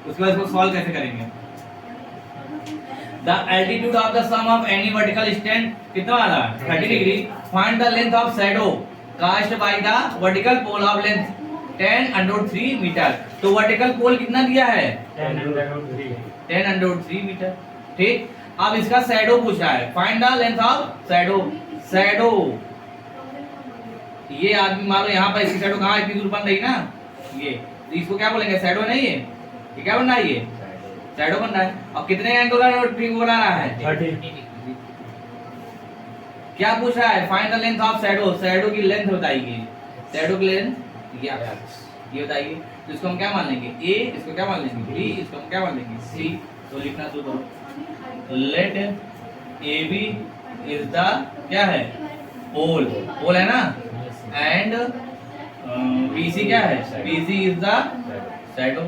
उसके बाद इसको सॉल्व कैसे करेंगे। The altitude of the sun of any vertical stand कितना आ रहा है 30 degree. Find the length of shadow cast by the vertical pole of length 10√3 metre. तो वर्टिकल पोल कितना दिया है 10√3 मीटर। ठीक, अब इसका शैडो पूछा है, find the length of shadow. Shadow ये आदमी मान लो यहाँ पर इसकी शैडो कहाँ इतनी दूर बन रही ना, ये तो इसको क्या बोलेंगे शैडो नहीं है, ये क्या बन रहा है, ये शैडो बन रहा है। अब कितने एंगल का ट्रिक बना रहा है 30। क्या पूछ रहा है, find the length of shadow. Shadow की लेंथ बताइए, शैडो की लेंथ ये बताइए। तो इसको हम क्या मान लेंगे ए, इसको क्या मान लेंगे बी, इसको हम क्या मान लेंगे सी। तो लिखना शुरू करो, let A B is the क्या है पोल, पोल है ना, एंड बी सी क्या है, B C is the shadow.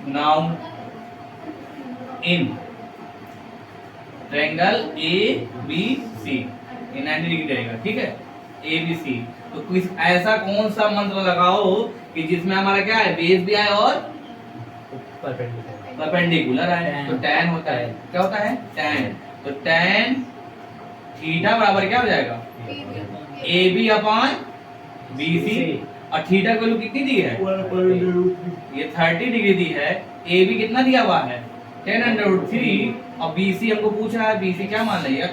Now in triangle A B C ये 90 डिग्री रहेगा, ठीक है ए बी सी। तो कुछ ऐसा कौन सा मंत्र लगाओ कि जिसमें हमारा क्या है बेस भी आए और परपेंडिकुलर आए। तो tan होता है, क्या होता है tan। तो tan थीटा बराबर क्या हो जाएगा A B upon B C. और थीटा की वैल्यू कितनी दी है, ये 30 डिग्री दी है। ए बी कितना दिया हुआ है 10√3 और बी सी हमको पूछ रहा है, बी सी क्या मान लिया,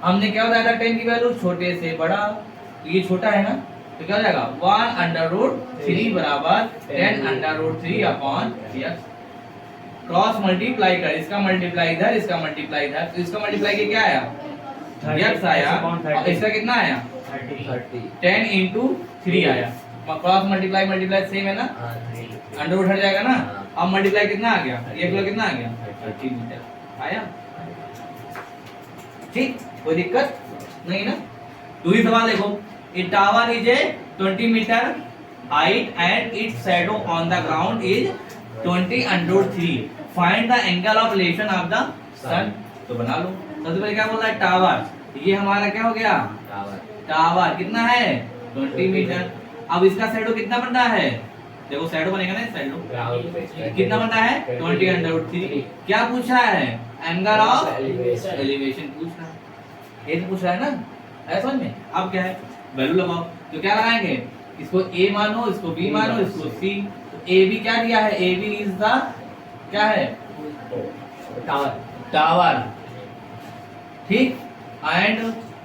हमने क्या बताया था 10 की वैल्यू छोटे से बड़ा, तो ये छोटा है ना, तो क्या हो जाएगा 1√3 बराबर 10√3 अपॉन x। क्रॉस मल्टीप्लाई कर, इसका मल्टीप्लाई इधर, इसका मल्टीप्लाई इधर, तो इसका मल्टीप्लाई के क्या आया x आया और इसका कितना आया 10 into 3 आया। क्रॉस मल्टीप्लाई मल्टीप्लाई सेम है ना, अंडर उठ जाएगा ना। अब मल्टीप्लाई कितना आ गया, ये कितना आ गया 30 मीटर आया। ठीक, कोई दिक्कत नहीं ना। दूसरी सवाल देखो, a tower is a 20 metre height and its shadow on the ground is 20√3। Find the angle of relation of the sun. तो बना लो। सबसे पहले क्या बोल रहा है टावर, ये हमारा क्या हो गया टावर कितना है 20 मीटर। अब इसका शैडो कितना बन रहा है, देखो शैडो बनेगा ना, शैडो कितना बन रहा है 20√3। क्या पूछा है एंगल ऑफ एलिवेशन पूछ रहा है, ये तो पूछ रहा है ना, है समझ में। अब क्या है वैल्यू लगाओ, तो क्या लगाएंगे, इसको ए मानो, इसको बी मानो, इसको सी। तो ए बी क्या दिया है, ए बी इज द क्या है टावर, ठीक, एंड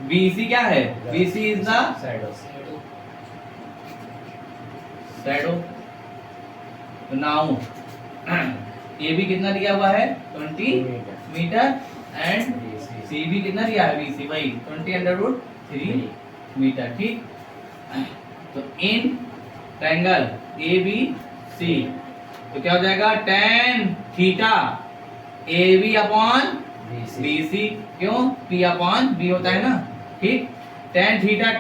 बी सी क्या है, B C is the shadow. Now A B कितना दिया हुआ है 20 मीटर एंड सी बी कितना दिया है बी सी वही 20√3 मीटर, ठीक। तो इन ट्रायंगल ए बी सी तो क्या हो जाएगा tan theta A B upon B C, क्यों p अपॉन b होता है ना, ठीक। tan थीटा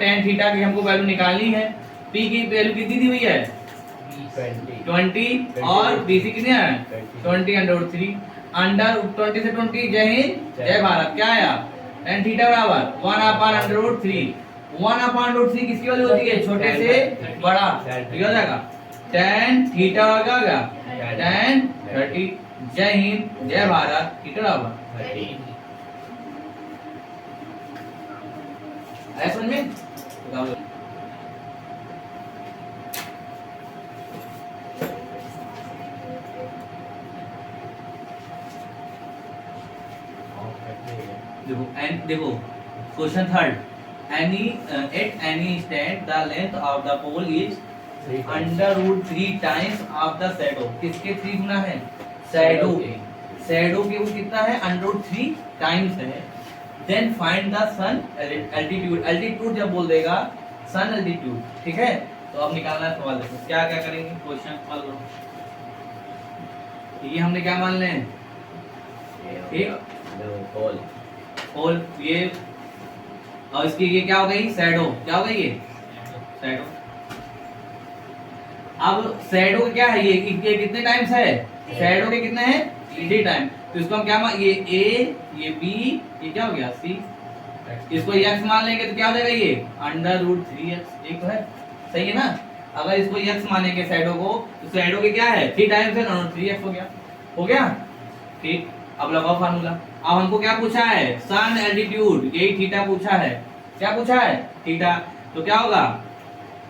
की हमको वैल्यू निकालनी है। p की वैल्यू कितनी दी हुई है 20 और बी सी कितनी है 20√3। अंडर 20 से 20 जय हिंद जय भारत। क्या आया tan थीटा बराबर 1/√3। 1/√3 किसकी वैल्यू होती है छोटे से बड़ा, तो क्या हो जाएगा tan थीटा का क्या tan 30। जय हिंद जय भारत, थीटा बराबर 30। आया समझ में। देखो question third, any at any stand the length of the pole is √3 times of the shadow. किसके 3 गुना है शैडो के, शैडो के वो कितना है √3 टाइम्स है। Then find the sun altitude, altitude जब बोल देगा सन एल्टीट्यूड, ठीक है। तो अब निकालना है सवाल, देखो क्या क्या करेंगे क्वेश्चन सॉल्व करो। ये हमने क्या मान लें पोल, पोल ये, और इसकी ये क्या हो गई शैडो, क्या हो गई ये शैडो। अब शैडो का क्या है ये कितने टाइम्स है, शैडो के कितने हैं 3 टाइम। तो इसको हम क्या मान, ये ए ये बी ये क्या हो गया सी, इसको x मान लेंगे तो क्या हो जाएगा ये √3x, एक तो है सही है ना। अगर इसको x मानेंगे साइडों को, तो साइडों के क्या है 3 टाइम्स है, 3x हो गया ठीक। अब लगाओ फार्मूला। अब हमको क्या पूछा है, सन एल्टीट्यूड, यही थीटा पूछा है। क्या पूछा है, थीटा। तो क्या होगा,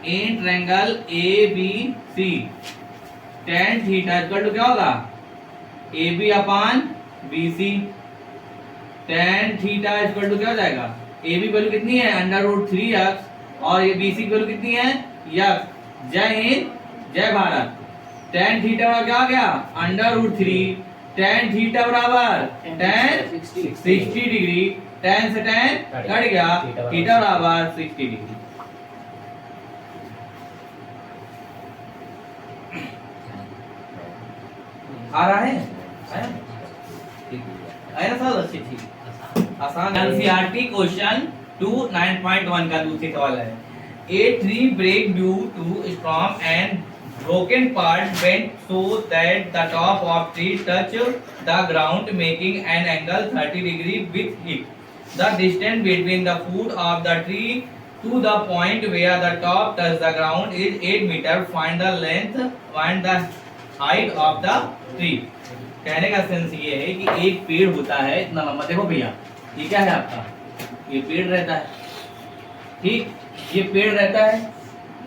in triangle ABC tan theta equal to क्या होगा, AB upon BC। tan theta equal to क्या हो जाएगा, AB वैल्यू कितनी है √3x और ये BC की वैल्यू कितनी है x। जय हिंद जय भारत। tan थीटा बराबर क्या हो गया √3, tan थीटा बराबर tan 60 डिग्री, tan से tan कट गया, थीटा बराबर 60 डिग्री। आ रहा है, आया ना सर, अच्छी ठीक आसान। एनसीईआरटी क्वेश्चन 2 9.1 का दूसरी सवाल है। A tree break due to storm and broken part bent so that the top of tree touch the ground making an angle 30 degree with it. The distance between the foot of the tree to the point where the top touch the ground is 8 meter. Find the length, find the height of the tree. कहने का sense ये है कि एक पेड़ होता है इतना लंबा, देखो भैया ये क्या है आपका, ये पेड़ रहता है ठीक, ये पेड़ रहता है।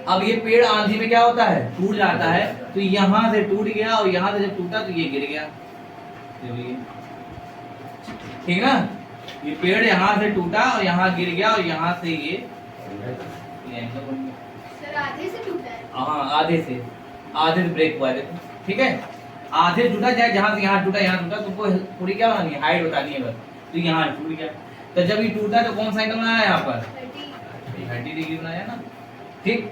अब ये पेड़ आंधी में क्या होता है, टूट जाता है। तो यहां से टूट गया और यहां से जब टूटा तो ये गिर गया, ठीक ना। ये पेड़ यहां से टूटा और यहां गिर गया और यहां से ये एंगल बन गया। सर आधे से टूटा है? हाँ आधे से ब्रेक हुआ है, ठीक है। आधे टूटा चाहे जहां से यहाँ टूटा यहाँ टूटा, तुमको पूरी क्या बनानी है, हाइट बतानी है बस। तो यहाँ टूट गया, तो जब ये टूटा तो कौन सा एंगल बनाया यहाँ पर, 30 डिग्री बनाया ना, ठीक।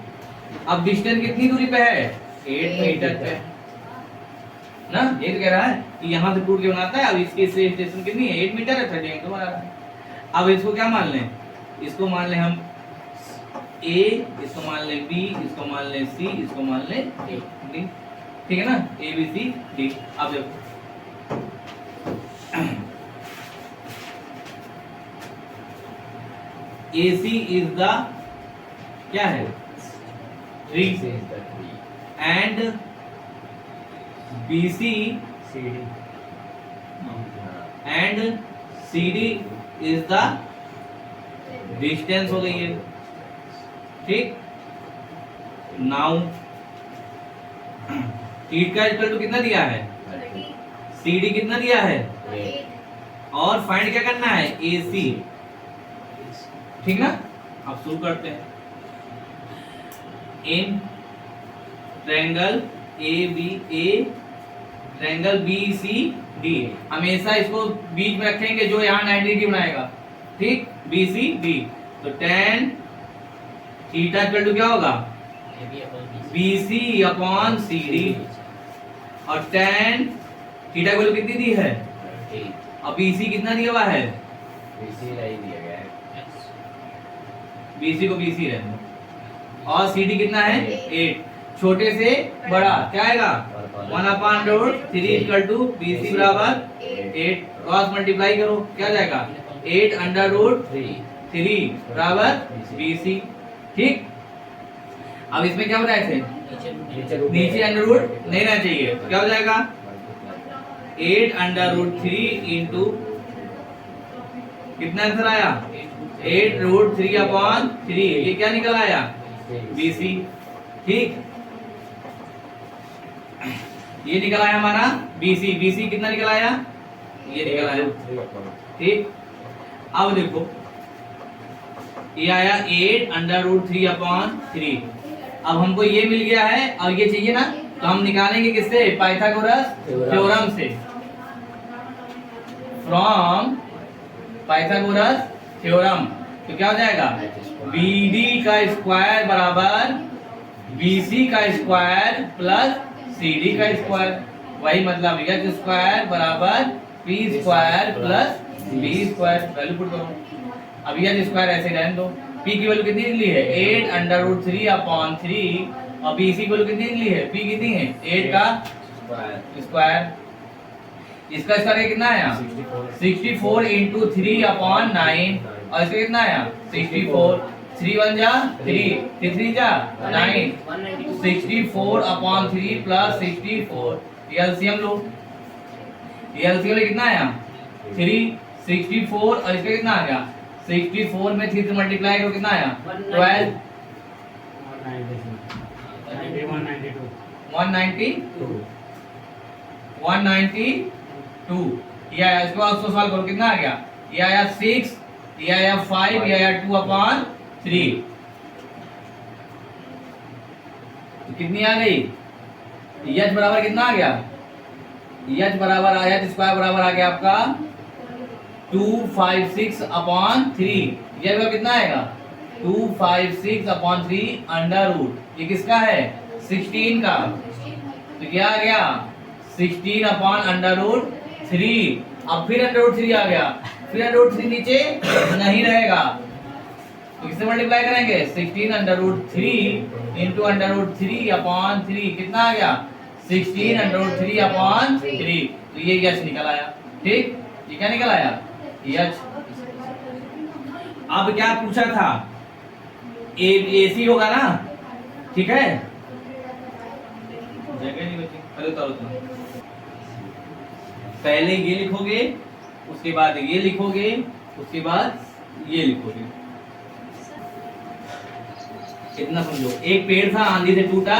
अब डिस्टेंस कितनी दूरी पे है, 8 मीटर पे ना। ये तो कह रहा है कि यहाँ से टूट के बनाता है। अब इसकी स्टेशन कितनी है, 8 मीटर है, 30 एंगल बना रहा है। अब इसको क्या मान लें, इसको मान लें हम A, इसको मान लें B, इसको मान लें C, इसको मान लें D, ठीक है ना, ABCD। अब देखो AC इज द क्या है, tree, and BC and CD is the distance हो गई है, ठीक। नाउ थीटा का इक्वल टू कितना दिया है, 30, CD कितना दिया है, 8, और फाइंड क्या करना है, AC, ठीक ना। अब शुरू करते हैं। इन ट्रायंगल ट्रायंगल BCD, हमेशा इसको बीच में रखेंगे जो यहाँ 90 डिग्री बनाएगा, ठीक, BCD। तो tan थीटा इक्वल टू क्या होगा, BC अपॉन CD, और tan थीटा को कितनी दी है, और BC कितना दिया हुआ है, BC को BC रहने दो, और CD कितना है 8। छोटे से बड़ा क्या आएगा, 1/√3 इक्वल टू BC बराबर 8। क्रॉस मल्टीप्लाई करो क्या जाएगा, 8/√3 बराबर BC, ठीक। अब इसमें क्या बताए थे, नीचे अंडर रूट नहीं रहना चाहिए, तो क्या हो जाएगा 8/√3 इंटू कितना आंसर आया, 8√3/3, ये क्या निकल आया BC, ठीक। ये निकल आया हमारा BC कितना निकल आया, ये निकल आया, ठीक। अब देखो ये आया 8√3/3। अब हमको ये मिल गया है और ये चाहिए ना, तो हम निकालेंगे किससे, पाइथागोरस थ्योरम से, फ्रॉम पाइथागोरस थ्योरम। तो क्या हो जाएगा, BD का स्क्वायर बराबर BC का स्क्वायर प्लस CD का स्क्वायर, वही मतलब h स्क्वायर बराबर P square plus B square. Value put करो। अब h स्क्वायर ऐसे रहने दो। P की वैल्यू कितनी निकली है, 8√3/3, और BC की वैल्यू कितनी निकली है, P कितनी है 8 का स्क्वायर। इसका स्क्वायर कितना आया, 64 इंटू 3/9, और इसका कितना आया 64। 3 1 जा 3, 3 जा 9, 64/3 प्लस 64। ये एलसीएम लो, ये एलसीएम में कितना आया 3, 64 और इसका कितना आ गया 64 में 3 से मल्टीप्लाई करो कितना आया 12, 192। ये आया, इसके बाद उसको सॉल्व करो कितना आ गया, ये आया 6, ये आया 5, ये आया 2/3। तो कितनी आ गई, एच बराबर कितना आ गया, एच बराबर आया स्क्वायर बराबर आ गया आपका 256/3। ये कितना आएगा 256/3 अंडर रूट, ये किसका है 16 का, तो क्या आ गया 16/√3। अब फिर √3 आ गया, फिर √3 नीचे नहीं रहेगा, तो किससे मल्टीप्लाई करेंगे 16√3 इंटू √3/3 कितना आ गया 16√3/3। तो ये यच निकल आया। ठीक, ये क्या निकल आया यच। अब क्या पूछा था, AC होगा ना, ठीक है, जगह नहीं बची, अरे उतारो तुम। पहले ये लिखोगे, उसके बाद ये लिखोगे, उसके बाद ये लिखोगे। इतना समझो, एक पेड़ था आंधी से टूटा,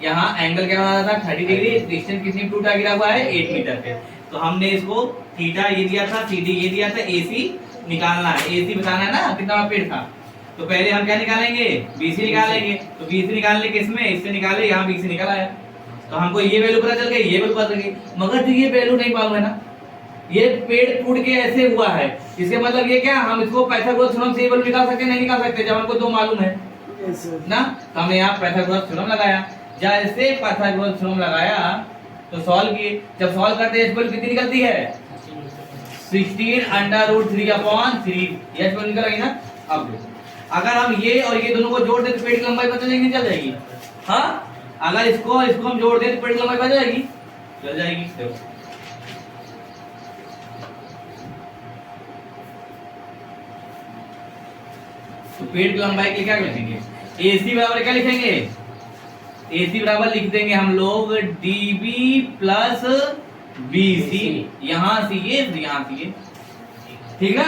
यहाँ एंगल क्या बना था 30 डिग्री, डिस्टेंस कितनी टूटा गिरा हुआ है 8 मीटर पे। तो हमने इसको थीटा ये दिया था, CD ये दिया था, AC निकालना है, AC बताना है ना कितना बड़ा पेड़ था। तो पहले हम क्या निकालेंगे BC निकालेंगे, तो BC निकालने के इसमें इससे निकाले, यहाँ BC निकल आया, तो हमको ये वैल्यू पता चल गई, ये वैल्यू पता चल गई, मगर जो ये वैल्यू नहीं मालूम है ना, ये पेड़ टूट के ऐसे हुआ है, इसके मतलब ये क्या, हम इसको पाइथागोरस थ्योरम से ये वैल्यू निकाल सकते हैं, नहीं निकाल सकते, जब हमको दो मालूम है ना। तो हमने यहाँ पाइथागोरस थ्योरम लगाया, जैसे पाइथागोरस थ्योरम लगाया तो सॉल्व किए, जब सॉल्व करते हैं वैल्यू कितनी निकलती है 16√3/3, ये वैल्यू निकल गई ना। अब देखो, अगर हम ये और ये दोनों को जोड़ दें तो पेड़ की लंबाई पता नहीं चल जाएगी, हाँ, अगर इसको और इसको हम जोड़ दें तो पेड़ की लंबाई पता जाएगी, चल जाएगी। देखो तो पेड़ की लंबाई के क्या लिखेंगे, AC बराबर क्या लिखेंगे, AC बराबर लिख देंगे हम लोग DB प्लस BC, यहां से ये यहां से ये, ठीक ना,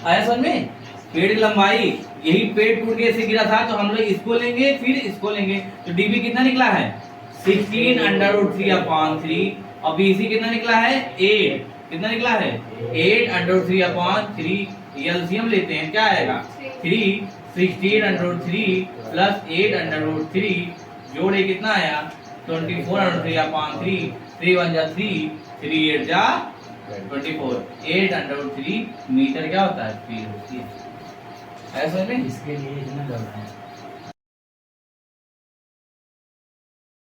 आया समझ में। पेड़ की लंबाई, यही पेड़ टूट के ऐसे गिरा था, तो हम लोग इसको लेंगे फिर इसको लेंगे, तो DB कितना निकला है 16√3/3 और BC कितना निकला है 8, कितना निकला है 8√3/3। एलसीएम लेते हैं, क्या आएगा 3, 16√3 प्लस 8√3 जोड़े कितना आया 24√3/3, 3 1 जा 3, 3 8 जा 24, 8√3 मीटर क्या होता है 3 होती है, ऐसा में इसके लिए इतना करना है।